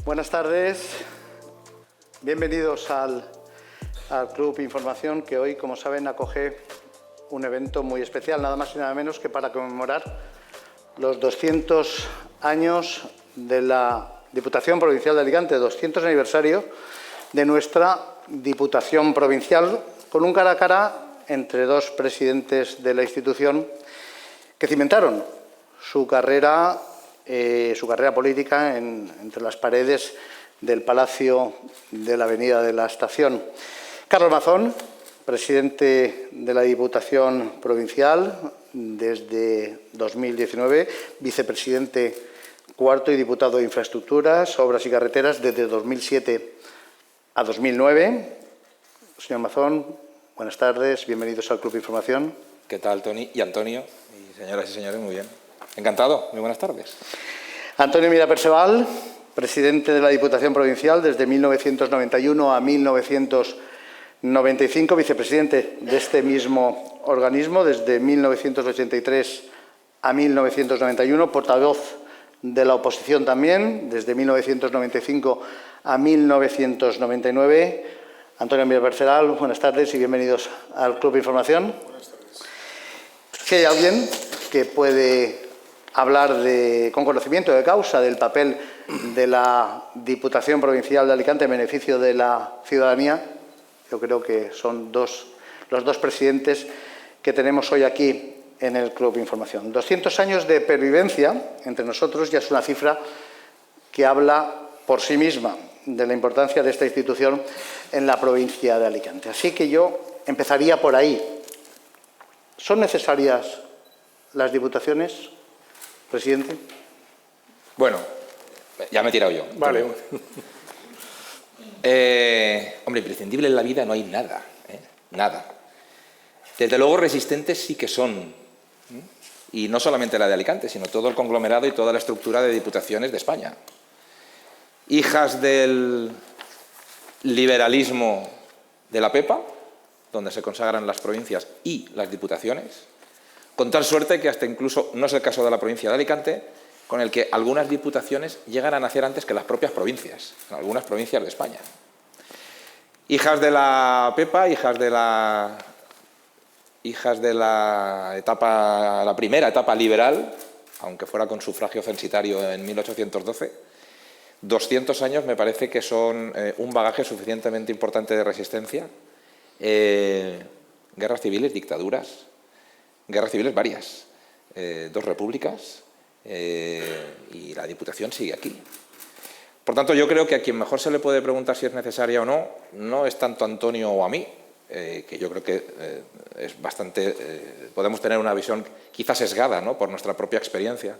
Buenas tardes, bienvenidos al Club Información, que hoy, como saben, acoge un evento muy especial, nada más y nada menos que para conmemorar los 200 años de la Diputación Provincial de Alicante, 200 aniversario de nuestra Diputación Provincial, con un cara a cara entre dos presidentes de la institución que cimentaron su carrera política entre las paredes del Palacio de la Avenida de la Estación. Carlos Mazón, presidente de la Diputación Provincial desde 2019, vicepresidente cuarto y diputado de Infraestructuras, Obras y Carreteras desde 2007 a 2009. Señor Mazón, buenas tardes, bienvenidos al Club Información. ¿Qué tal, Toni y Antonio? Y señoras y señores, muy bien. Encantado, muy buenas tardes. Antonio Mira Perceval, presidente de la Diputación Provincial desde 1991 a 1995, vicepresidente de este mismo organismo desde 1983 a 1991, portavoz de la oposición también desde 1995 a 1999. Antonio Mira Perceval, buenas tardes y bienvenidos al Club Información. Buenas tardes. Si hay alguien que puede hablar con conocimiento de causa del papel de la Diputación Provincial de Alicante en beneficio de la ciudadanía, yo creo que son los dos presidentes que tenemos hoy aquí en el Club Información. 200 años de pervivencia entre nosotros ya es una cifra que habla por sí misma de la importancia de esta institución en la provincia de Alicante. Así que yo empezaría por ahí. ¿Son necesarias las diputaciones, presidente? Bueno, ya me he tirado yo. Vale. Hombre, imprescindible en la vida no hay nada, nada. Desde luego resistentes sí que son, y no solamente la de Alicante, sino todo el conglomerado y toda la estructura de diputaciones de España. Hijas del liberalismo de la PEPA, donde se consagran las provincias y las diputaciones, con tal suerte que hasta incluso, no es el caso de la provincia de Alicante, con el que algunas diputaciones llegan a nacer antes que las propias provincias, en algunas provincias de España. Hijas de la PEPA, hijas de la primera etapa liberal, aunque fuera con sufragio censitario en 1812, 200 años me parece que son un bagaje suficientemente importante de resistencia. Guerras civiles, dictaduras, guerras civiles varias, dos repúblicas, y la Diputación sigue aquí. Por tanto, yo creo que a quien mejor se le puede preguntar si es necesaria o no, no es tanto a Antonio o a mí, que yo creo que es bastante, podemos tener una visión quizás sesgada, ¿no?, por nuestra propia experiencia,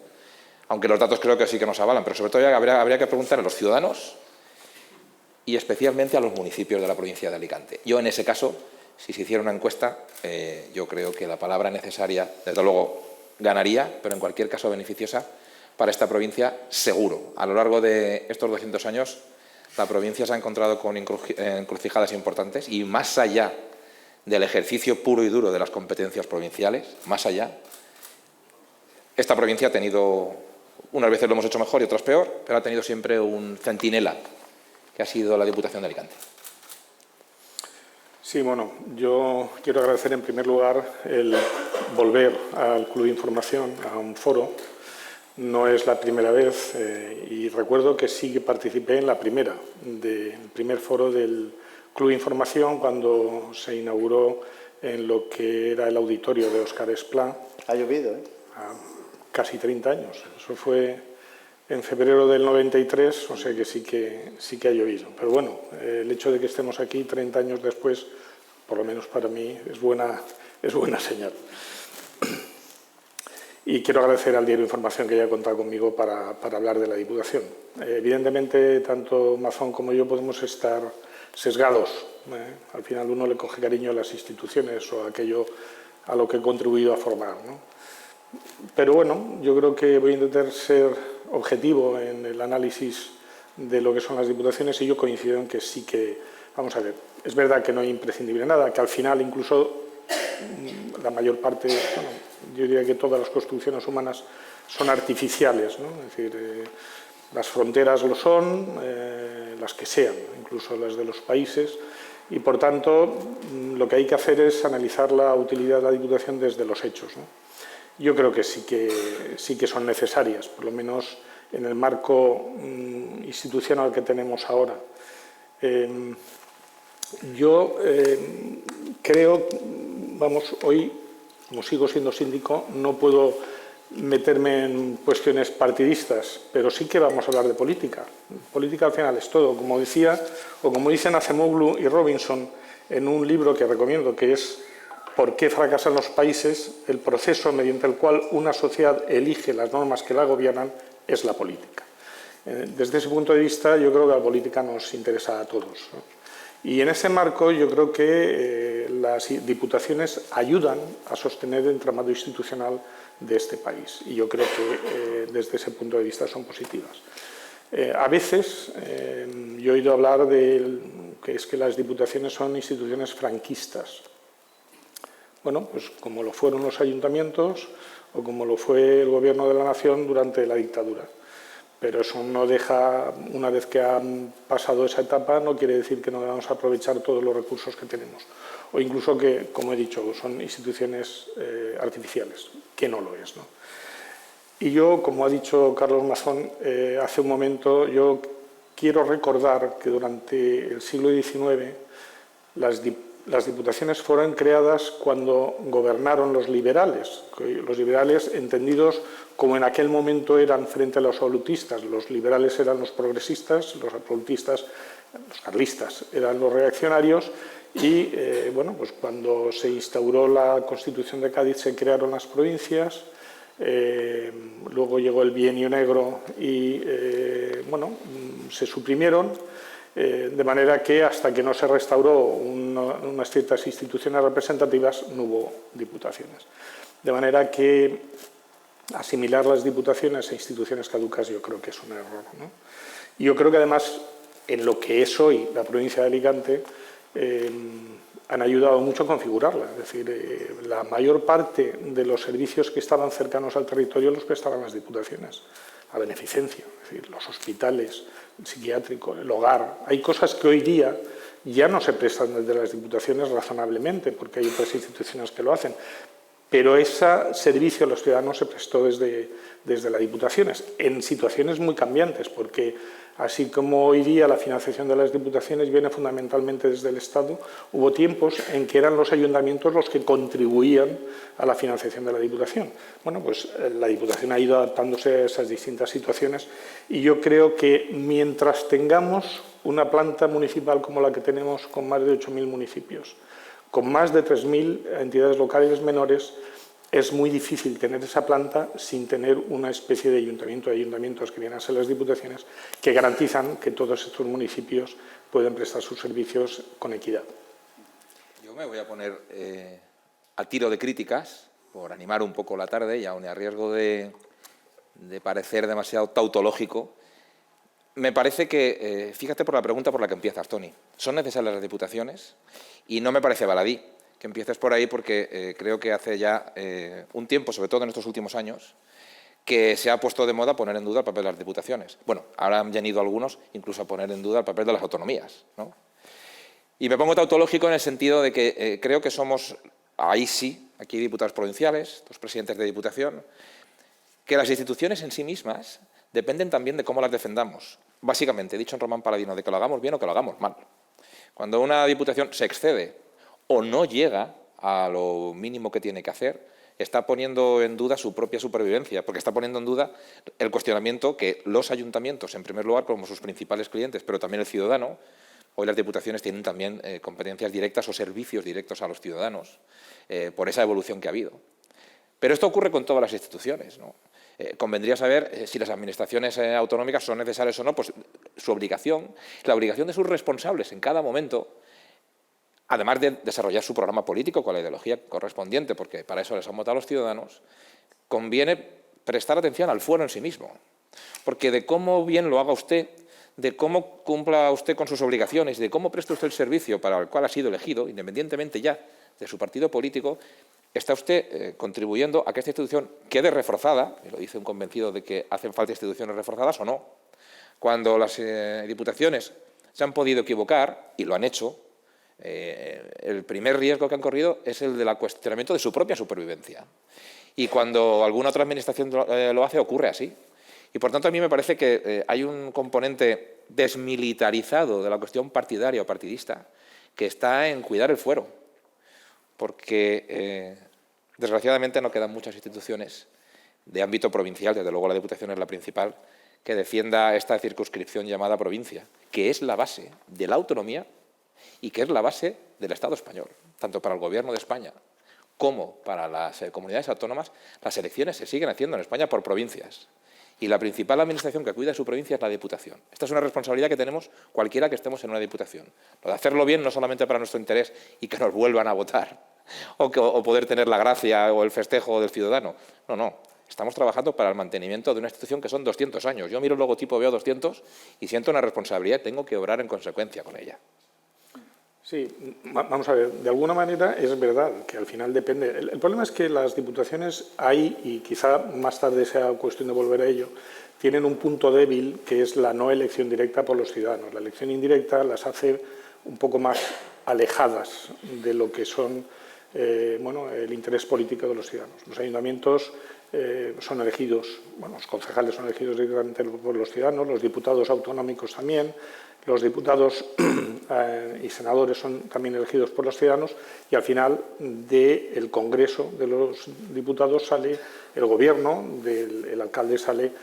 aunque los datos creo que sí que nos avalan, pero sobre todo habría que preguntar a los ciudadanos y especialmente a los municipios de la provincia de Alicante. Yo, en ese caso, si se hiciera una encuesta, yo creo que la palabra necesaria, desde luego, ganaría, pero en cualquier caso beneficiosa para esta provincia, seguro. A lo largo de estos 200 años, la provincia se ha encontrado con encrucijadas importantes y más allá del ejercicio puro y duro de las competencias provinciales, más allá, esta provincia ha tenido, unas veces lo hemos hecho mejor y otras peor, pero ha tenido siempre un centinela, que ha sido la Diputación de Alicante. Sí, bueno, yo quiero agradecer en primer lugar el volver al Club Información, a un foro. No es la primera vez y recuerdo que sí que participé en el primer foro del Club Información cuando se inauguró en lo que era el auditorio de Óscar Esplá. Ha llovido, ¿eh? Casi 30 años. Eso fue en febrero del 93, o sea que sí que ha llovido. Pero bueno, el hecho de que estemos aquí 30 años después, por lo menos para mí, es buena señal. Y quiero agradecer al Diario Información que haya contado conmigo para hablar de la Diputación. Evidentemente, tanto Mazón como yo podemos estar sesgados. Al final uno le coge cariño a las instituciones o a aquello a lo que he contribuido a formar, ¿no? Pero bueno, yo creo que voy a intentar ser objetivo en el análisis de lo que son las diputaciones y yo coincido en que sí que, vamos a ver, es verdad que no hay imprescindible nada, que al final incluso la mayor parte, bueno, yo diría que todas las construcciones humanas son artificiales, ¿no? Es decir, Las fronteras lo son, las que sean, incluso las de los países, y por tanto lo que hay que hacer es analizar la utilidad de la Diputación desde los hechos, ¿no? Yo creo que sí que son necesarias, por lo menos en el marco institucional que tenemos ahora. Yo creo, vamos, hoy, como sigo siendo síndico, no puedo meterme en cuestiones partidistas, pero sí que vamos a hablar de política. Política al final es todo, como decía, o como dicen Acemoglu y Robinson en un libro que recomiendo, que es ¿Por qué fracasan los países? El proceso mediante el cual una sociedad elige las normas que la gobiernan es la política. Desde ese punto de vista, yo creo que la política nos interesa a todos, ¿no? Y en ese marco yo creo que las diputaciones ayudan a sostener el entramado institucional de este país. Y yo creo que desde ese punto de vista son positivas. A veces yo he oído hablar de que es que las diputaciones son instituciones franquistas. Bueno, pues como lo fueron los ayuntamientos o como lo fue el Gobierno de la Nación durante la dictadura. Pero eso no deja, una vez que han pasado esa etapa, no quiere decir que no debamos aprovechar todos los recursos que tenemos. O incluso que, como he dicho, son instituciones artificiales, que no lo es, ¿no? Y yo, como ha dicho Carlos Mazón hace un momento, yo quiero recordar que durante el siglo XIX las diputaciones fueron creadas cuando gobernaron los liberales entendidos como en aquel momento eran frente a los absolutistas. Los liberales eran los progresistas, los absolutistas, los carlistas, eran los reaccionarios y bueno, pues cuando se instauró la Constitución de Cádiz se crearon las provincias, luego llegó el Bienio Negro y bueno, se suprimieron. De manera que hasta que no se restauró unas ciertas instituciones representativas no hubo diputaciones. De manera que asimilar las diputaciones a instituciones caducas yo creo que es un error, ¿no? Y yo creo que además en lo que es hoy la provincia de Alicante han ayudado mucho a configurarla. Es decir, la mayor parte de los servicios que estaban cercanos al territorio los prestaban las diputaciones. La beneficencia, es decir, los hospitales, el psiquiátrico, el hogar. Hay cosas que hoy día ya no se prestan desde las diputaciones razonablemente, porque hay otras instituciones que lo hacen. Pero ese servicio a los ciudadanos se prestó desde las diputaciones, en situaciones muy cambiantes, porque así como hoy día la financiación de las diputaciones viene fundamentalmente desde el Estado, hubo tiempos en que eran los ayuntamientos los que contribuían a la financiación de la Diputación. Bueno, pues la Diputación ha ido adaptándose a esas distintas situaciones y yo creo que mientras tengamos una planta municipal como la que tenemos con más de 8.000 municipios, con más de 3.000 entidades locales menores, es muy difícil tener esa planta sin tener una especie de ayuntamientos que vienen a ser las diputaciones, que garantizan que todos estos municipios pueden prestar sus servicios con equidad. Yo me voy a poner a tiro de críticas, por animar un poco la tarde, y aun a riesgo de parecer demasiado tautológico. Me parece que, fíjate por la pregunta por la que empiezas, Toni, ¿son necesarias las diputaciones? Y no me parece baladí que empieces por ahí porque creo que hace ya un tiempo, sobre todo en estos últimos años, que se ha puesto de moda poner en duda el papel de las diputaciones. Bueno, ahora han venido algunos incluso a poner en duda el papel de las autonomías, ¿no? Y me pongo tautológico en el sentido de que creo que somos, ahí sí, aquí diputados provinciales, dos presidentes de diputación, que las instituciones en sí mismas dependen también de cómo las defendamos. Básicamente, dicho en Román Paladino, de que lo hagamos bien o que lo hagamos mal. Cuando una diputación se excede o no llega a lo mínimo que tiene que hacer, está poniendo en duda su propia supervivencia, porque está poniendo en duda el cuestionamiento que los ayuntamientos, en primer lugar, como sus principales clientes, pero también el ciudadano, hoy las diputaciones tienen también competencias directas o servicios directos a los ciudadanos, por esa evolución que ha habido. Pero esto ocurre con todas las instituciones, ¿no? Convendría saber si las administraciones autonómicas son necesarias o no, pues su obligación, la obligación de sus responsables en cada momento, además de desarrollar su programa político con la ideología correspondiente, porque para eso les han votado los ciudadanos, conviene prestar atención al fuero en sí mismo. Porque de cómo bien lo haga usted, de cómo cumpla usted con sus obligaciones, de cómo preste usted el servicio para el cual ha sido elegido, independientemente ya de su partido político, está usted contribuyendo a que esta institución quede reforzada, y lo dice un convencido de que hacen falta instituciones reforzadas o no, Cuando las diputaciones se han podido equivocar, y lo han hecho, el primer riesgo que han corrido es el del cuestionamiento de su propia supervivencia. Y cuando alguna otra administración lo hace, ocurre así. Y, por tanto, a mí me parece que hay un componente desmilitarizado de la cuestión partidaria o partidista que está en cuidar el fuero, porque, desgraciadamente, no quedan muchas instituciones de ámbito provincial, desde luego la Diputación es la principal, que defienda esta circunscripción llamada provincia, que es la base de la autonomía y que es la base del Estado español, tanto para el Gobierno de España como para las comunidades autónomas. Las elecciones se siguen haciendo en España por provincias. Y la principal administración que cuida de su provincia es la Diputación. Esta es una responsabilidad que tenemos cualquiera que estemos en una Diputación. Lo de hacerlo bien no solamente para nuestro interés y que nos vuelvan a votar, o poder tener la gracia o el festejo del ciudadano. No, no. Estamos trabajando para el mantenimiento de una institución que son 200 años. Yo miro el logotipo, veo 200 y siento una responsabilidad y tengo que obrar en consecuencia con ella. Sí, vamos a ver, de alguna manera es verdad que al final depende. El problema es que las diputaciones hay, y quizá más tarde sea cuestión de volver a ello, tienen un punto débil que es la no elección directa por los ciudadanos. La elección indirecta las hace un poco más alejadas de lo que son el interés político de los ciudadanos. Los ayuntamientos son elegidos, los concejales son elegidos directamente por los ciudadanos, los diputados autonómicos también, los diputados y senadores son también elegidos por los ciudadanos y al final del Congreso de los Diputados sale el Gobierno, el alcalde sale.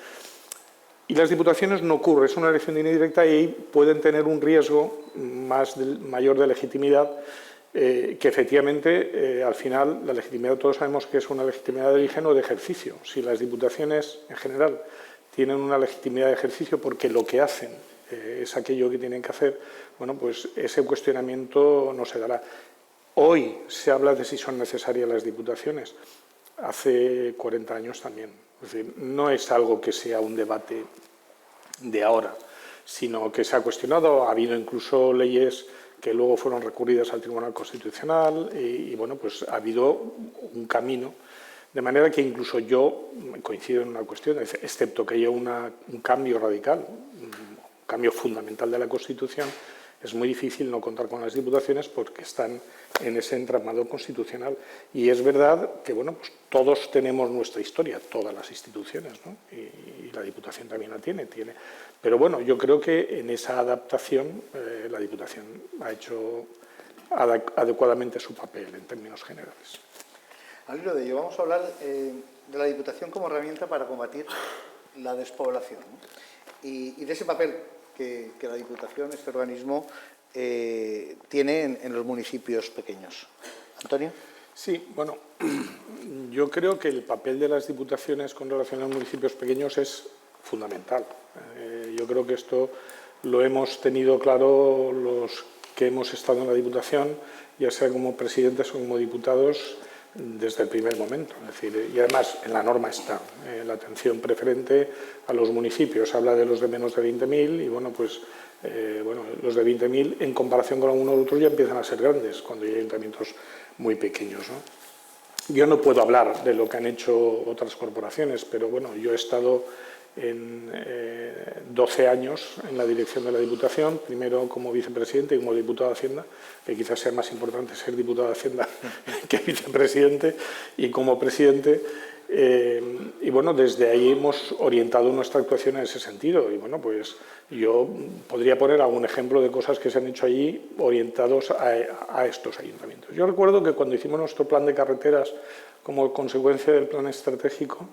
Y las diputaciones no ocurre, es una elección indirecta y ahí pueden tener un riesgo mayor de legitimidad que efectivamente al final la legitimidad todos sabemos que es una legitimidad de origen o de ejercicio. Si las diputaciones en general tienen una legitimidad de ejercicio porque lo que hacen es aquello que tienen que hacer, pues ese cuestionamiento no se dará. Hoy se habla de si son necesarias las diputaciones, hace 40 años también. Es decir, no es algo que sea un debate de ahora, sino que se ha cuestionado, ha habido incluso leyes que luego fueron recurridas al Tribunal Constitucional y pues ha habido un camino. De manera que incluso yo coincido en una cuestión, excepto que haya un cambio radical, un cambio fundamental de la Constitución, es muy difícil no contar con las diputaciones porque están en ese entramado constitucional. Y es verdad que pues todos tenemos nuestra historia, todas las instituciones, ¿no? Y la Diputación también la tiene. Pero bueno, yo creo que en esa adaptación la Diputación ha hecho adecuadamente su papel en términos generales. Al hilo de ello, vamos a hablar de la Diputación como herramienta para combatir la despoblación, ¿no? Y de ese papel que la Diputación, este organismo, tiene en los municipios pequeños. Antonio. Sí, yo creo que el papel de las diputaciones con relación a los municipios pequeños es fundamental. Yo creo que esto lo hemos tenido claro los que hemos estado en la Diputación, ya sea como presidentes o como diputados, desde el primer momento. Es decir, y además en la norma está la atención preferente a los municipios. Habla de los de menos de 20.000 y los de 20.000 en comparación con uno u otro ya empiezan a ser grandes cuando hay ayuntamientos muy pequeños, ¿no? Yo no puedo hablar de lo que han hecho otras corporaciones, pero yo he estado en 12 años en la dirección de la Diputación, primero como vicepresidente y como diputado de Hacienda, que quizás sea más importante ser diputado de Hacienda que vicepresidente, y como presidente. Desde ahí hemos orientado nuestra actuación en ese sentido. Y pues yo podría poner algún ejemplo de cosas que se han hecho allí orientados a estos ayuntamientos. Yo recuerdo que cuando hicimos nuestro plan de carreteras como consecuencia del plan estratégico,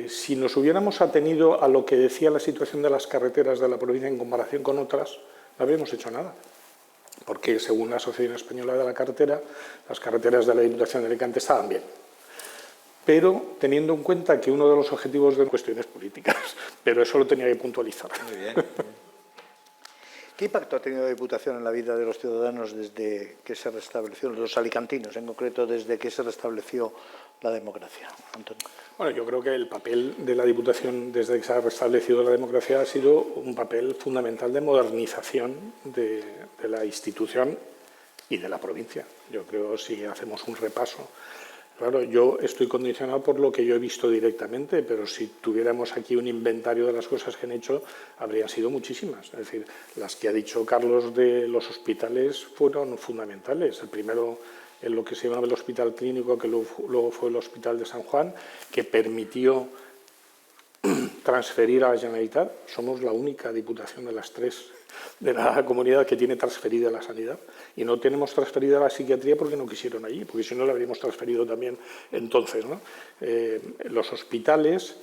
si nos hubiéramos atenido a lo que decía la situación de las carreteras de la provincia en comparación con otras, no habríamos hecho nada. Porque según la Asociación Española de la Carretera, las carreteras de la Diputación de Alicante estaban bien. Pero teniendo en cuenta que uno de los objetivos de cuestiones políticas, pero eso lo tenía que puntualizar. Muy bien. ¿Qué impacto ha tenido la Diputación en la vida de los ciudadanos desde que se restableció, los alicantinos en concreto, desde que se restableció la democracia? Antonio. Yo creo que el papel de la Diputación desde que se ha restablecido la democracia ha sido un papel fundamental de modernización de la institución y de la provincia. Yo creo, si hacemos un repaso Claro, yo estoy condicionado por lo que yo he visto directamente, pero si tuviéramos aquí un inventario de las cosas que han hecho, habrían sido muchísimas. Es decir, las que ha dicho Carlos de los hospitales fueron fundamentales. El primero, en lo que se llamaba el Hospital Clínico, que luego fue el Hospital de San Juan, que permitió transferir a la Generalitat. Somos la única diputación de las 3 de la comunidad que tiene transferida la sanidad, y no tenemos transferida la psiquiatría porque no quisieron allí, porque si no la habríamos transferido también entonces, ¿no? Los hospitales,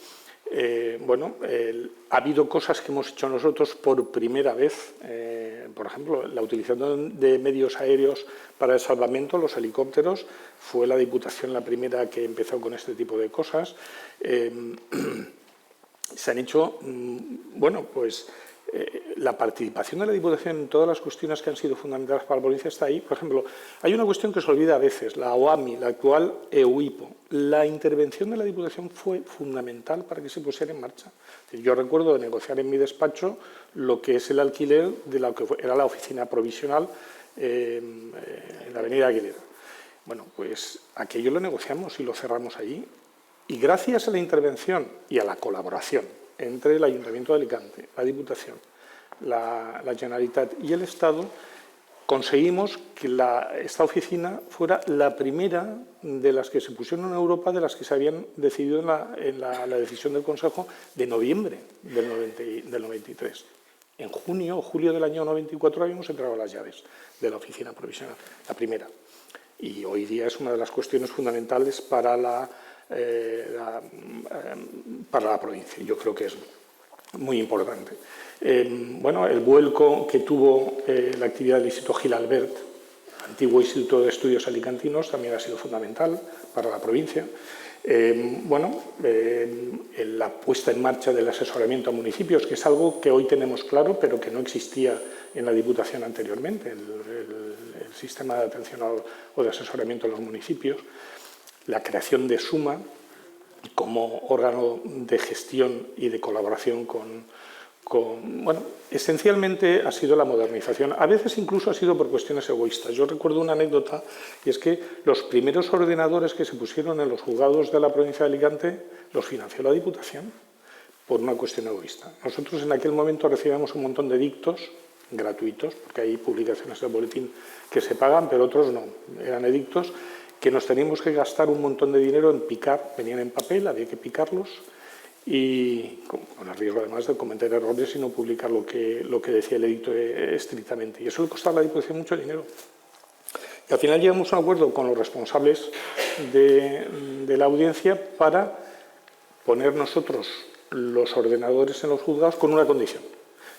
ha habido cosas que hemos hecho nosotros por primera vez, por ejemplo, la utilización de medios aéreos para el salvamento, los helicópteros, fue la Diputación la primera que empezó con este tipo de cosas. Se han hecho, la participación de la Diputación en todas las cuestiones que han sido fundamentales para la provincia está ahí. Por ejemplo, hay una cuestión que se olvida a veces, la OAMI, la actual EUIPO. La intervención de la Diputación fue fundamental para que se pusiera en marcha. Yo recuerdo de negociar en mi despacho lo que es el alquiler de lo que era la oficina provisional en la avenida Aguilera. Bueno, pues aquello lo negociamos y lo cerramos allí. Y gracias a la intervención y a la colaboración entre el Ayuntamiento de Alicante, la Diputación, la Generalitat y el Estado, conseguimos que esta oficina fuera la primera de las que se pusieron en Europa, de las que se habían decidido en la decisión del Consejo de noviembre del 93. En junio o julio del año 94 habíamos entregado las llaves de la oficina provisional, la primera. Y hoy día es una de las cuestiones fundamentales para la provincia. Yo creo que es muy importante. El vuelco que tuvo la actividad del Instituto Gil Albert, antiguo Instituto de Estudios Alicantinos, también ha sido fundamental para la provincia. La puesta en marcha del asesoramiento a municipios, que es algo que hoy tenemos claro, pero que no existía en la Diputación anteriormente, el sistema de atención o de asesoramiento a los municipios. La creación de SUMA como órgano de gestión y de colaboración esencialmente ha sido la modernización. A veces incluso ha sido por cuestiones egoístas. Yo recuerdo una anécdota, y es que los primeros ordenadores que se pusieron en los juzgados de la provincia de Alicante los financió la Diputación por una cuestión egoísta. Nosotros en aquel momento recibíamos un montón de dictos gratuitos, porque hay publicaciones de boletín que se pagan, pero otros no, eran edictos que nos teníamos que gastar un montón de dinero en picar, venían en papel, había que picarlos y con el riesgo además de cometer errores y no publicar lo que decía el edicto estrictamente. Y eso le costaba a la Diputación mucho dinero. Y al final llegamos a un acuerdo con los responsables de la audiencia para poner nosotros los ordenadores en los juzgados con una condición,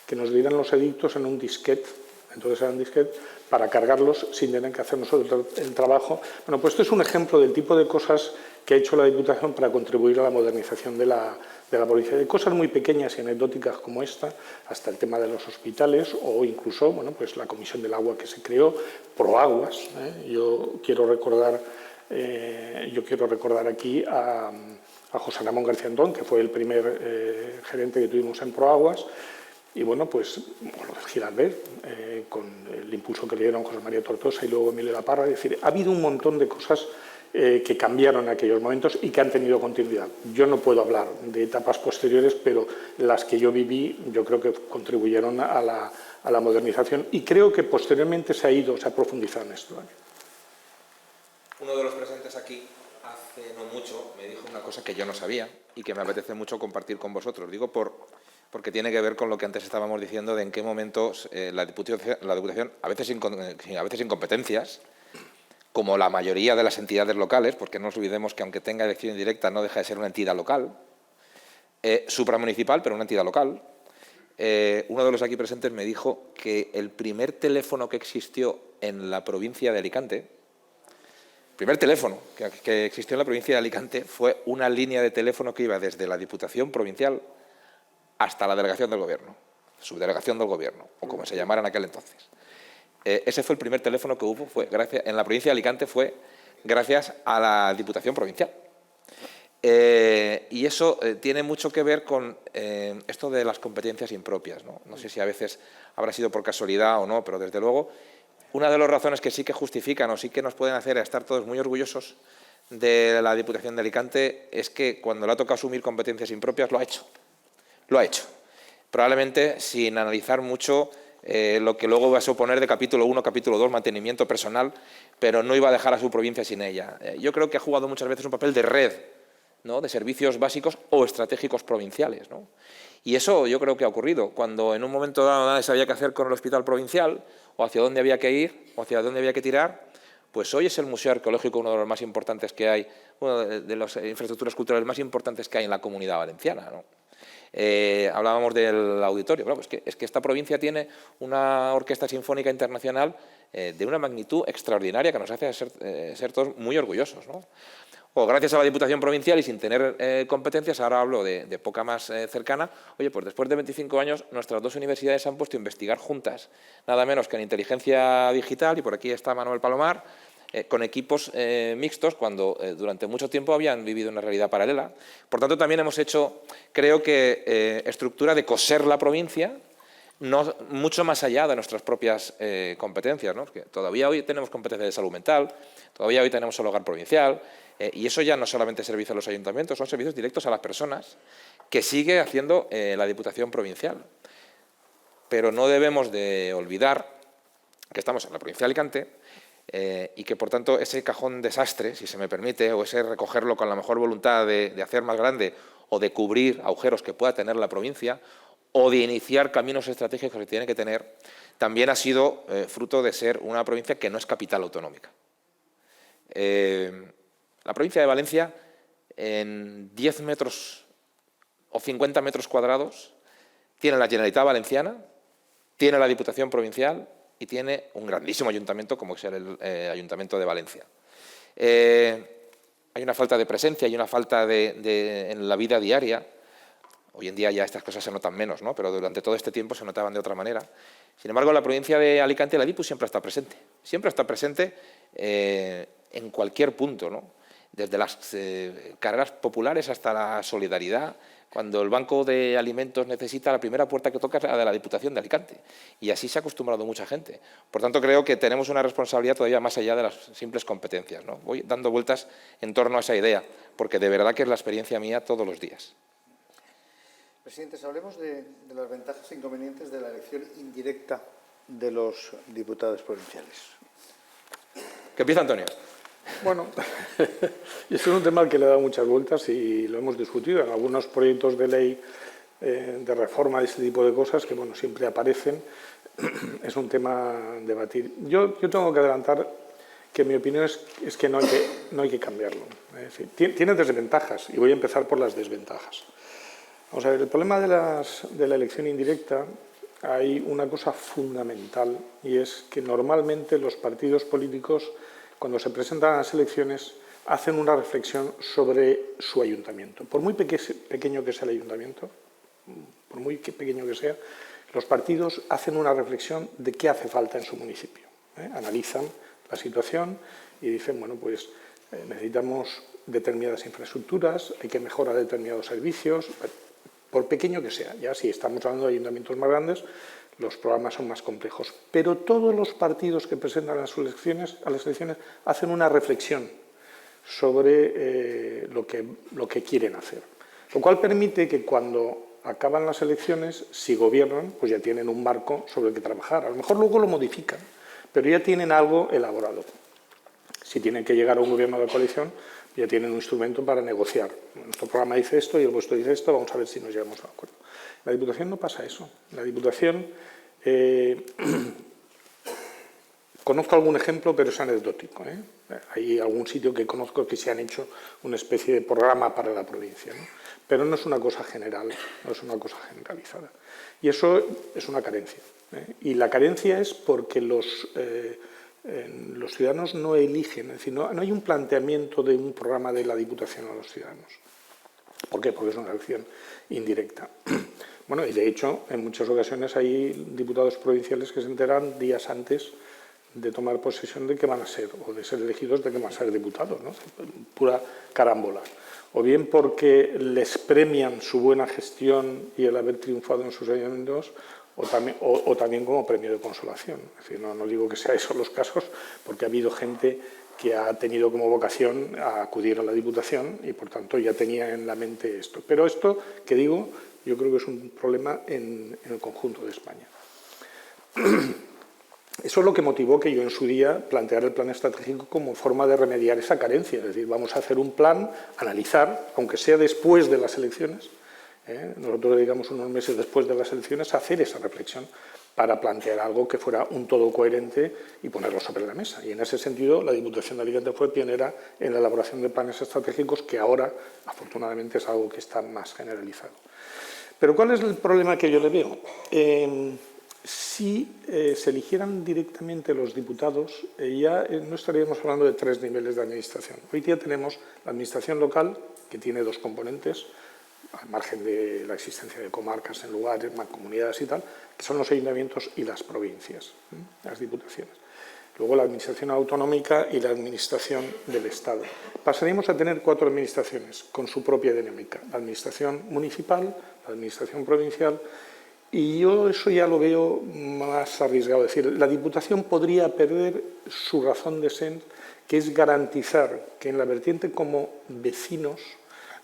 que nos dieran los edictos en un disquete. Entonces eran disquetes para cargarlos sin tener que hacer nosotros el trabajo. Bueno, pues esto es un ejemplo del tipo de cosas que ha hecho la Diputación para contribuir a la modernización de la provincia. De cosas muy pequeñas y anecdóticas como esta, hasta el tema de los hospitales o incluso la Comisión del Agua que se creó, Proaguas. Yo quiero recordar aquí a José Ramón García Antón, que fue el primer gerente que tuvimos en Proaguas. Y lo del Gil Albert, con el impulso que le dieron José María Tortosa y luego Emilio La Parra. Es decir, ha habido un montón de cosas que cambiaron en aquellos momentos y que han tenido continuidad. Yo no puedo hablar de etapas posteriores, pero las que yo viví yo creo que contribuyeron a la modernización y creo que posteriormente se ha profundizado en esto. Uno de los presentes aquí hace no mucho me dijo una cosa que yo no sabía y que me apetece mucho compartir con vosotros. Digo porque tiene que ver con lo que antes estábamos diciendo de en qué momentos la Diputación, a veces sin competencias, como la mayoría de las entidades locales, porque no nos olvidemos que aunque tenga elección indirecta no deja de ser una entidad local, supramunicipal, pero una entidad local. Uno de los aquí presentes me dijo que el primer teléfono que existió en la provincia de Alicante, el primer teléfono que existió en la provincia de Alicante fue una línea de teléfono que iba desde la Diputación provincial hasta la delegación del Gobierno, subdelegación del Gobierno, o como se llamara en aquel entonces. Ese fue el primer teléfono que hubo, en la provincia de Alicante fue gracias a la Diputación provincial. Y eso tiene mucho que ver con esto de las competencias impropias, ¿no? No sé si a veces habrá sido por casualidad o no, pero desde luego una de las razones que sí que justifican o sí que nos pueden hacer estar todos muy orgullosos de la Diputación de Alicante es que cuando le ha tocado asumir competencias impropias lo ha hecho. Lo ha hecho. Probablemente sin analizar mucho lo que luego va a suponer de capítulo 1, capítulo 2, mantenimiento personal, pero no iba a dejar a su provincia sin ella. Yo creo que ha jugado muchas veces un papel de red, ¿no?, de servicios básicos o estratégicos provinciales, ¿no? Y eso yo creo que ha ocurrido. Cuando en un momento dado nadie sabía qué hacer con el hospital provincial, o hacia dónde había que ir, o hacia dónde había que tirar, pues hoy es el Museo Arqueológico uno de los más importantes que hay, una de las infraestructuras culturales más importantes que hay en la Comunidad Valenciana, ¿no? Hablábamos del auditorio. Bueno, pues es que esta provincia tiene una orquesta sinfónica internacional de una magnitud extraordinaria que nos hace ser todos muy orgullosos, ¿no? O gracias a la Diputación Provincial y sin tener competencias, ahora hablo de poca más cercana, oye, pues después de 25 años nuestras dos universidades se han puesto a investigar juntas, nada menos que en inteligencia digital, y por aquí está Manuel Palomar, con equipos mixtos cuando durante mucho tiempo habían vivido una realidad paralela. Por tanto, también hemos hecho, creo que, estructura de coser la provincia, no, mucho más allá de nuestras propias competencias, ¿no? Porque todavía hoy tenemos competencia de salud mental, todavía hoy tenemos el hogar provincial, y eso ya no solamente servicio a los ayuntamientos, son servicios directos a las personas que sigue haciendo la Diputación Provincial. Pero no debemos de olvidar que estamos en la provincia de Alicante y que, por tanto, ese cajón desastre, si se me permite, o ese recogerlo con la mejor voluntad de hacer más grande o de cubrir agujeros que pueda tener la provincia o de iniciar caminos estratégicos que tiene que tener, también ha sido fruto de ser una provincia que no es capital autonómica. La provincia de Valencia, en 10 metros o 50 metros cuadrados, tiene la Generalitat Valenciana, tiene la Diputación Provincial y tiene un grandísimo ayuntamiento como es el Ayuntamiento de Valencia. Hay una falta de presencia, hay una falta en la vida diaria. Hoy en día ya estas cosas se notan menos, ¿no? Pero durante todo este tiempo se notaban de otra manera. Sin embargo, en la provincia de Alicante la DIPU siempre está presente. Siempre está presente en cualquier punto, ¿no? Desde las carreras populares hasta la solidaridad. Cuando el banco de alimentos necesita, la primera puerta que toca es la de la Diputación de Alicante. Y así se ha acostumbrado mucha gente. Por tanto, creo que tenemos una responsabilidad todavía más allá de las simples competencias, ¿no? Voy dando vueltas en torno a esa idea, porque de verdad que es la experiencia mía todos los días. Presidentes, hablemos de las ventajas e inconvenientes de la elección indirecta de los diputados provinciales. ¿Qué empieza Antonio? Bueno, este es un tema al que le he dado muchas vueltas y lo hemos discutido en algunos proyectos de ley de reforma de este tipo de cosas que, bueno, siempre aparecen. Es un tema a debatir. Yo tengo que adelantar que mi opinión es que no hay que cambiarlo. Es decir, tiene desventajas y voy a empezar por las desventajas. Vamos a ver, el problema de la elección indirecta, hay una cosa fundamental y es que normalmente los partidos políticos, cuando se presentan a las elecciones, hacen una reflexión sobre su ayuntamiento. Por muy pequeño que sea el ayuntamiento, por muy pequeño que sea, los partidos hacen una reflexión de qué hace falta en su municipio. Analizan la situación y dicen, bueno, pues necesitamos determinadas infraestructuras, hay que mejorar determinados servicios, por pequeño que sea. Ya si estamos hablando de ayuntamientos más grandes, los programas son más complejos. Pero todos los partidos que presentan a las elecciones hacen una reflexión sobre lo que quieren hacer. Lo cual permite que cuando acaban las elecciones, si gobiernan, pues ya tienen un marco sobre el que trabajar. A lo mejor luego lo modifican, pero ya tienen algo elaborado. Si tienen que llegar a un gobierno de coalición, ya tienen un instrumento para negociar. Nuestro programa dice esto y el vuestro dice esto, vamos a ver si nos llegamos a un acuerdo. En la Diputación no pasa eso. En la Diputación conozco algún ejemplo, pero es anecdótico. Hay algún sitio que conozco que se han hecho una especie de programa para la provincia, ¿no? Pero no es una cosa general, no es una cosa generalizada. Y eso es una carencia. Y la carencia es porque los ciudadanos no eligen, es decir, no hay un planteamiento de un programa de la Diputación a los ciudadanos. ¿Por qué? Porque es una elección indirecta. Bueno, y de hecho, en muchas ocasiones hay diputados provinciales que se enteran días antes de tomar posesión de que van a ser, o de ser elegidos de que van a ser diputados, ¿no? Pura carámbola. O bien porque les premian su buena gestión y el haber triunfado en sus ayuntamientos, o también como premio de consolación. Es decir, no digo que sea eso los casos, porque ha habido gente que ha tenido como vocación a acudir a la Diputación y, por tanto, ya tenía en la mente esto. Pero esto, que digo, yo creo que es un problema en el conjunto de España. Eso es lo que motivó que yo en su día planteara el plan estratégico como forma de remediar esa carencia. Es decir, vamos a hacer un plan, analizar, aunque sea después de las elecciones, nosotros dedicamos unos meses después de las elecciones a hacer esa reflexión para plantear algo que fuera un todo coherente y ponerlo sobre la mesa. Y en ese sentido, la Diputación de Alicante fue pionera en la elaboración de planes estratégicos, que ahora, afortunadamente, es algo que está más generalizado. Pero ¿cuál es el problema que yo le veo? Si se eligieran directamente los diputados, ya no estaríamos hablando de 3 niveles de administración. Hoy día tenemos la administración local, que tiene 2 componentes, al margen de la existencia de comarcas en lugares, mancomunidades y tal, que son los ayuntamientos y las provincias, las diputaciones. Luego la administración autonómica y la administración del Estado. Pasaríamos a tener 4 administraciones con su propia dinámica. La administración municipal, la administración provincial, y yo eso ya lo veo más arriesgado. Es decir, la Diputación podría perder su razón de ser, que es garantizar que en la vertiente como vecinos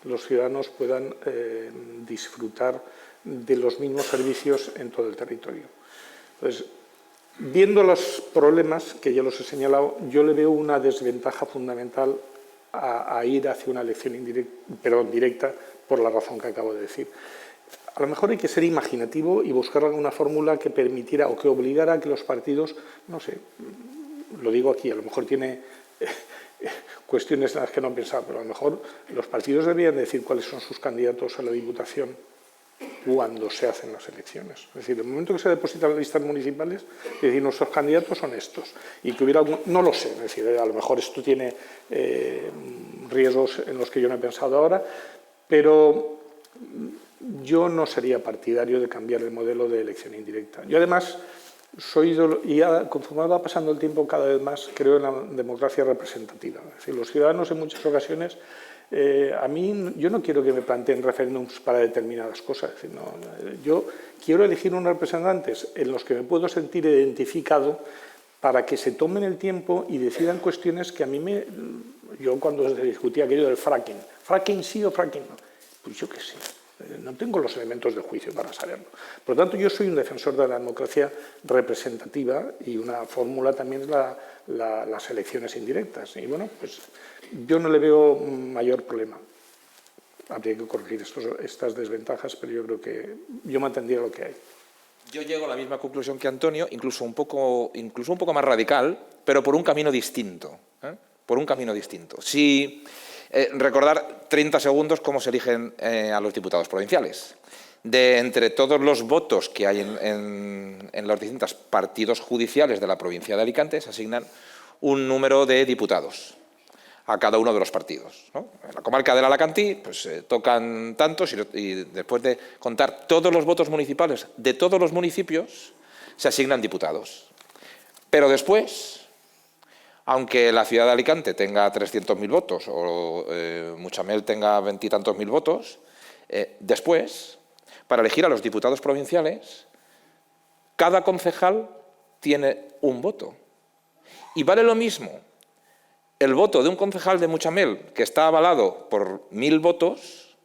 los ciudadanos puedan disfrutar de los mismos servicios en todo el territorio. Entonces, viendo los problemas, que ya los he señalado, yo le veo una desventaja fundamental a ir hacia una elección directa por la razón que acabo de decir. A lo mejor hay que ser imaginativo y buscar alguna fórmula que permitiera o que obligara a que los partidos, no sé, lo digo aquí, a lo mejor tiene cuestiones en las que no he pensado, pero a lo mejor los partidos deberían decir cuáles son sus candidatos a la Diputación cuando se hacen las elecciones. Es decir, en el momento que se depositan las listas municipales, es decir, nuestros candidatos son estos. Y que hubiera algún, no lo sé, es decir, a lo mejor esto tiene riesgos en los que yo no he pensado ahora, pero yo no sería partidario de cambiar el modelo de elección indirecta. Yo además y ya, conforme va pasando el tiempo, cada vez más creo en la democracia representativa. Es decir, los ciudadanos en muchas ocasiones, yo no quiero que me planteen referéndums para determinadas cosas. Es decir, no, yo quiero elegir unos representantes en los que me puedo sentir identificado para que se tomen el tiempo y decidan cuestiones que a mí yo cuando se discutía aquello del fracking sí o fracking no, pues yo qué sé. No tengo los elementos de juicio para saberlo. Por lo tanto, yo soy un defensor de la democracia representativa y una fórmula también es las elecciones indirectas. Y bueno, pues yo no le veo mayor problema. Habría que corregir estas desventajas, pero yo creo que yo mantendría lo que hay. Yo llego a la misma conclusión que Antonio, incluso un poco más radical, pero por un camino distinto. Por un camino distinto. Recordar 30 segundos cómo se eligen a los diputados provinciales. De entre todos los votos que hay en los distintos partidos judiciales de la provincia de Alicante, se asignan un número de diputados a cada uno de los partidos, ¿no? En la comarca del Alacantí pues, tocan tantos y después de contar todos los votos municipales de todos los municipios, se asignan diputados. Pero después, aunque la ciudad de Alicante tenga 300.000 votos o Muchamel tenga 20 y tantos mil votos, después, para elegir a los diputados provinciales, cada concejal tiene un voto. Y vale lo mismo el voto de un concejal de Muchamel, que está avalado por 1.000 votos,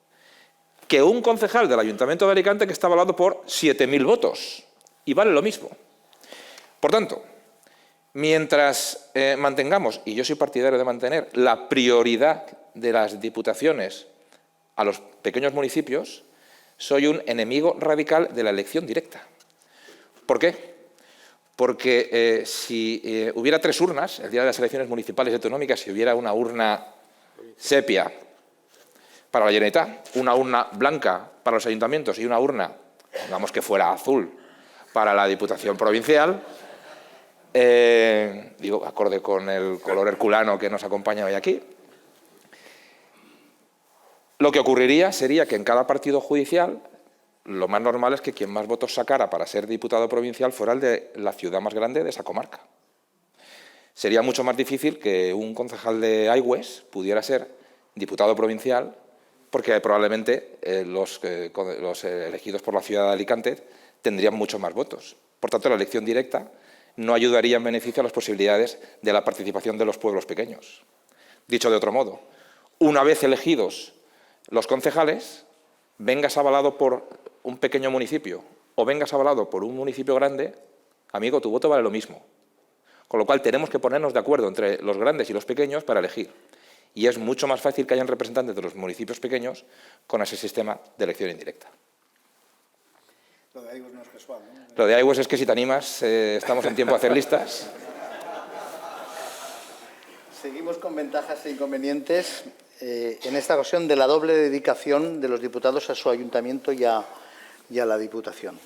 que un concejal del Ayuntamiento de Alicante que está avalado por 7.000 votos. Y vale lo mismo. Por tanto, mientras mantengamos, y yo soy partidario de mantener, la prioridad de las diputaciones a los pequeños municipios, soy un enemigo radical de la elección directa. ¿Por qué? Porque si hubiera 3 urnas, el día de las elecciones municipales y autonómicas, si hubiera una urna sepia para la Generalitat, una urna blanca para los ayuntamientos y una urna, digamos que fuera azul, para la Diputación Provincial, digo, acorde con el color herculano que nos acompaña hoy aquí, lo que ocurriría sería que en cada partido judicial lo más normal es que quien más votos sacara para ser diputado provincial fuera el de la ciudad más grande de esa comarca. Sería mucho más difícil que un concejal de Aigües pudiera ser diputado provincial, porque probablemente los elegidos por la ciudad de Alicante tendrían muchos más votos. Por tanto, la elección directa no ayudaría en beneficio a las posibilidades de la participación de los pueblos pequeños. Dicho de otro modo, una vez elegidos los concejales, vengas avalado por un pequeño municipio o vengas avalado por un municipio grande, amigo, tu voto vale lo mismo. Con lo cual tenemos que ponernos de acuerdo entre los grandes y los pequeños para elegir. Y es mucho más fácil que hayan representantes de los municipios pequeños con ese sistema de elección indirecta. Lo de iVoox no es casual, ¿no? Lo de iVoox es que si te animas, estamos en tiempo de hacer listas. Seguimos con ventajas e inconvenientes, en esta ocasión de la doble dedicación de los diputados a su ayuntamiento y a la Diputación.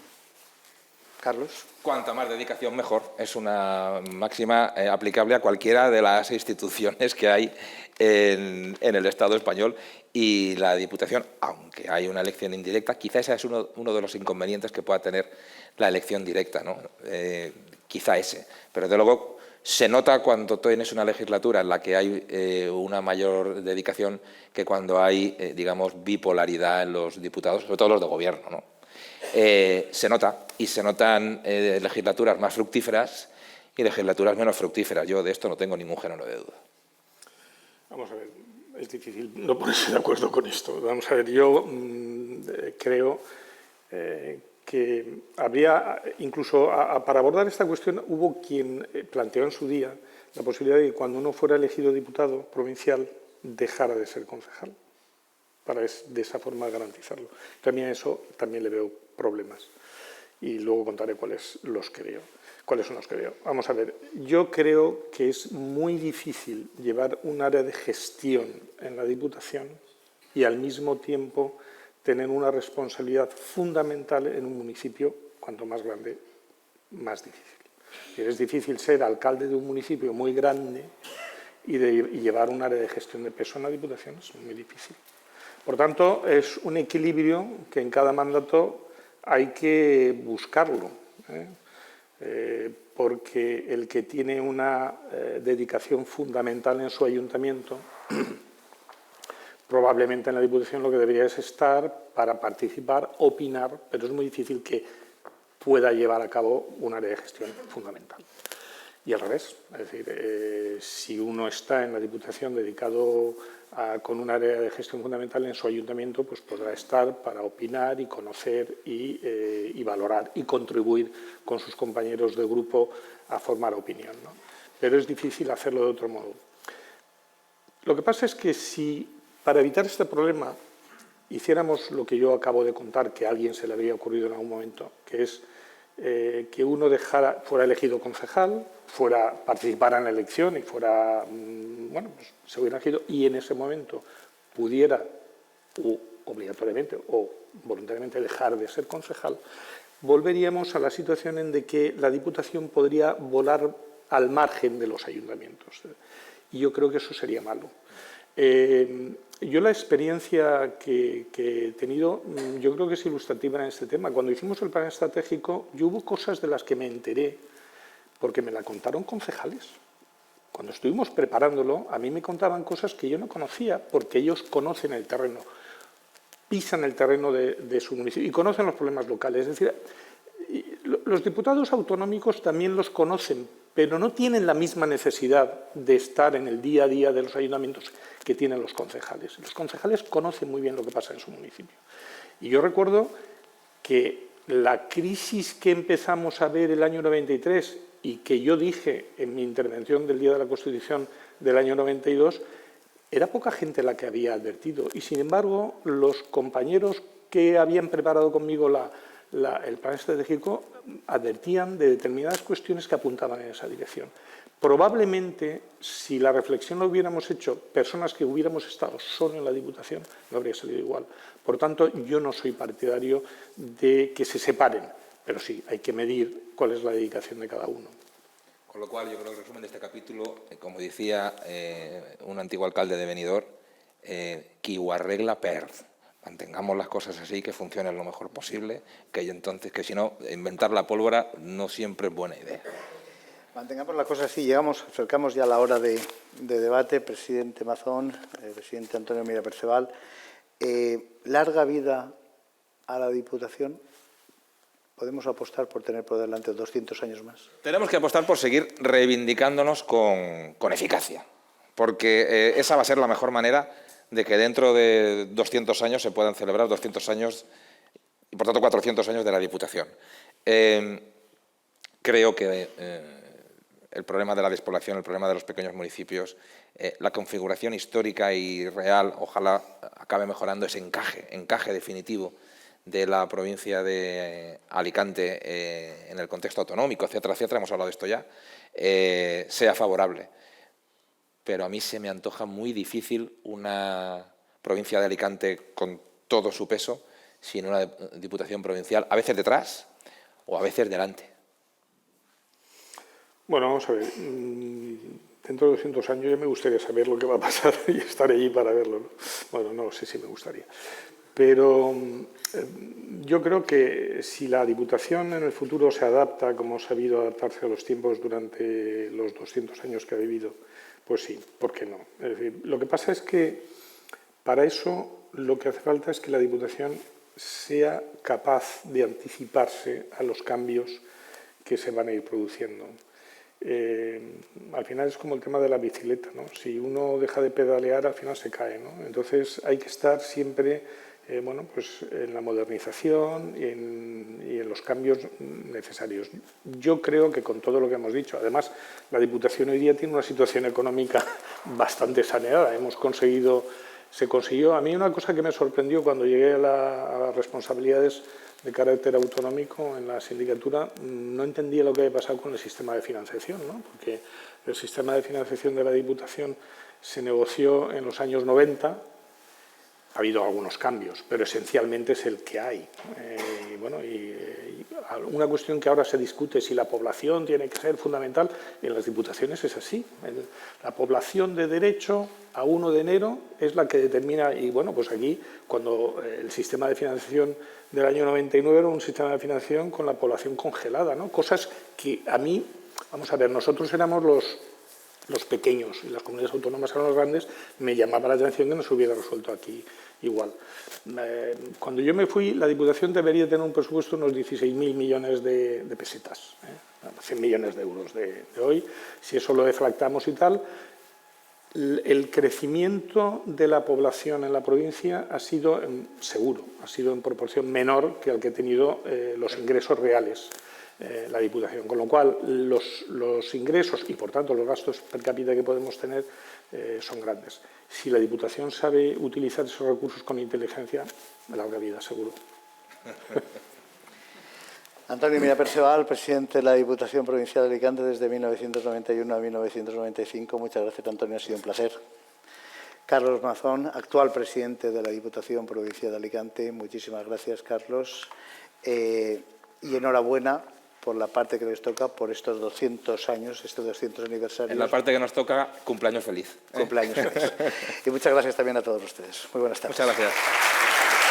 Carlos. Cuanta más dedicación, mejor. Es una máxima aplicable a cualquiera de las instituciones que hay en el Estado español. Y la Diputación, aunque hay una elección indirecta, quizá ese es uno de los inconvenientes que pueda tener la elección directa, ¿no? Quizá ese. Pero, desde luego, se nota cuando tienes una legislatura en la que hay una mayor dedicación que cuando hay, digamos, bipolaridad en los diputados, sobre todo los de gobierno, ¿no? Se nota, y se notan legislaturas más fructíferas y legislaturas menos fructíferas. Yo de esto no tengo ningún género de duda. Vamos a ver, es difícil no ponerse de acuerdo con esto. Vamos a ver, yo creo que habría, incluso para abordar esta cuestión, hubo quien planteó en su día la posibilidad de que cuando uno fuera elegido diputado provincial dejara de ser concejal, para de esa forma garantizarlo. También eso también le veo problemas y luego contaré cuáles son los que veo. Vamos a ver, yo creo que es muy difícil llevar un área de gestión en la Diputación y al mismo tiempo tener una responsabilidad fundamental en un municipio, cuanto más grande, más difícil. Es difícil ser alcalde de un municipio muy grande y llevar un área de gestión de peso en la Diputación, es muy difícil. Por tanto, es un equilibrio que en cada mandato hay que buscarlo, porque el que tiene una dedicación fundamental en su ayuntamiento, probablemente en la Diputación lo que debería es estar para participar, opinar, pero es muy difícil que pueda llevar a cabo un área de gestión fundamental. Y al revés, es decir, si uno está en la Diputación dedicado con un área de gestión fundamental en su ayuntamiento, pues podrá estar para opinar y conocer y valorar y contribuir con sus compañeros de grupo a formar opinión, ¿no? Pero es difícil hacerlo de otro modo. Lo que pasa es que si para evitar este problema hiciéramos lo que yo acabo de contar, que a alguien se le había ocurrido en algún momento, que es que uno fuera elegido concejal, participara en la elección y fuera, bueno, pues se hubiera elegido y en ese momento pudiera obligatoriamente o voluntariamente dejar de ser concejal, volveríamos a la situación en de que la Diputación podría volar al margen de los ayuntamientos. Y yo creo que eso sería malo. Yo la experiencia que he tenido, yo creo que es ilustrativa en este tema. Cuando hicimos el plan estratégico, yo hubo cosas de las que me enteré porque me la contaron concejales. Cuando estuvimos preparándolo, a mí me contaban cosas que yo no conocía porque ellos conocen el terreno, pisan el terreno de su municipio y conocen los problemas locales. Es decir, los diputados autonómicos también los conocen, pero no tienen la misma necesidad de estar en el día a día de los ayuntamientos que tienen los concejales. Los concejales conocen muy bien lo que pasa en su municipio. Y yo recuerdo que la crisis que empezamos a ver el año 93 y que yo dije en mi intervención del Día de la Constitución del año 92, era poca gente la que había advertido. Y, sin embargo, los compañeros que habían preparado conmigo el plan estratégico advertían de determinadas cuestiones que apuntaban en esa dirección. Probablemente, si la reflexión la hubiéramos hecho personas que hubiéramos estado solo en la Diputación, no habría salido igual. Por tanto, yo no soy partidario de que se separen, pero sí, hay que medir cuál es la dedicación de cada uno. Con lo cual, yo creo que el resumen de este capítulo, como decía un antiguo alcalde de Benidorm, qui ho arregla perd. Mantengamos las cosas así, que funcionen lo mejor posible, que si no, inventar la pólvora no siempre es buena idea. Mantengamos la cosa así, acercamos ya a la hora de debate. Presidente Mazón, presidente Antonio Mira Perceval, larga vida a la Diputación. ¿Podemos apostar por tener por delante 200 años más? Tenemos que apostar por seguir reivindicándonos con eficacia, porque esa va a ser la mejor manera de que dentro de 200 años se puedan celebrar 200 años y, por tanto, 400 años de la Diputación. Creo que el problema de la despoblación, el problema de los pequeños municipios, la configuración histórica y real, ojalá acabe mejorando ese encaje definitivo de la provincia de Alicante en el contexto autonómico, etcétera, etcétera, hemos hablado de esto ya, sea favorable. Pero a mí se me antoja muy difícil una provincia de Alicante con todo su peso sin una diputación provincial, a veces detrás o a veces delante. Bueno, vamos a ver. Dentro de 200 años ya me gustaría saber lo que va a pasar y estar allí para verlo, ¿no? Bueno, no sé si me gustaría. Pero yo creo que si la Diputación en el futuro se adapta, como ha sabido adaptarse a los tiempos durante los 200 años que ha vivido, pues sí, ¿por qué no? Es decir, lo que pasa es que para eso lo que hace falta es que la Diputación sea capaz de anticiparse a los cambios que se van a ir produciendo. Al final es como el tema de la bicicleta, ¿no? Si uno deja de pedalear, al final se cae, ¿no? Entonces hay que estar siempre bueno, pues en la modernización y en los cambios necesarios. Yo creo que con todo lo que hemos dicho, además la Diputación hoy día tiene una situación económica bastante saneada. Se consiguió, a mí una cosa que me sorprendió cuando llegué a las responsabilidades de carácter autonómico en la sindicatura, no entendía lo que había pasado con el sistema de financiación, ¿no? Porque el sistema de financiación de la Diputación se negoció en los años 90, ha habido algunos cambios, pero esencialmente es el que hay. Una cuestión que ahora se discute si la población tiene que ser fundamental, en las diputaciones es así. La población de derecho a 1 de enero es la que determina, y bueno, pues aquí, cuando el sistema de financiación del año 99 era un sistema de financiación con la población congelada, ¿no? Cosas que a mí, vamos a ver, nosotros éramos los pequeños y las comunidades autónomas eran los grandes, me llamaba la atención que no se hubiera resuelto aquí igual. Cuando yo me fui, la Diputación debería tener un presupuesto de unos 16.000 millones de pesetas, 100 millones de euros de hoy. Si eso lo deflactamos y tal, el crecimiento de la población en la provincia ha sido, seguro, ha sido en proporción menor que el que ha tenido los ingresos reales. La Diputación, con lo cual los ingresos y por tanto los gastos per cápita que podemos tener son grandes. Si la Diputación sabe utilizar esos recursos con inteligencia, larga vida, seguro. Antonio Mira Perceval, presidente de la Diputación Provincial de Alicante desde 1991 a 1995. Muchas gracias, Antonio, ha sido un placer. Carlos Mazón, actual presidente de la Diputación Provincial de Alicante. Muchísimas gracias, Carlos. Y enhorabuena por la parte que les toca, por estos 200 años, este 200 aniversario. En la parte que nos toca, cumpleaños feliz. Cumpleaños feliz. Y muchas gracias también a todos ustedes. Muy buenas tardes. Muchas gracias.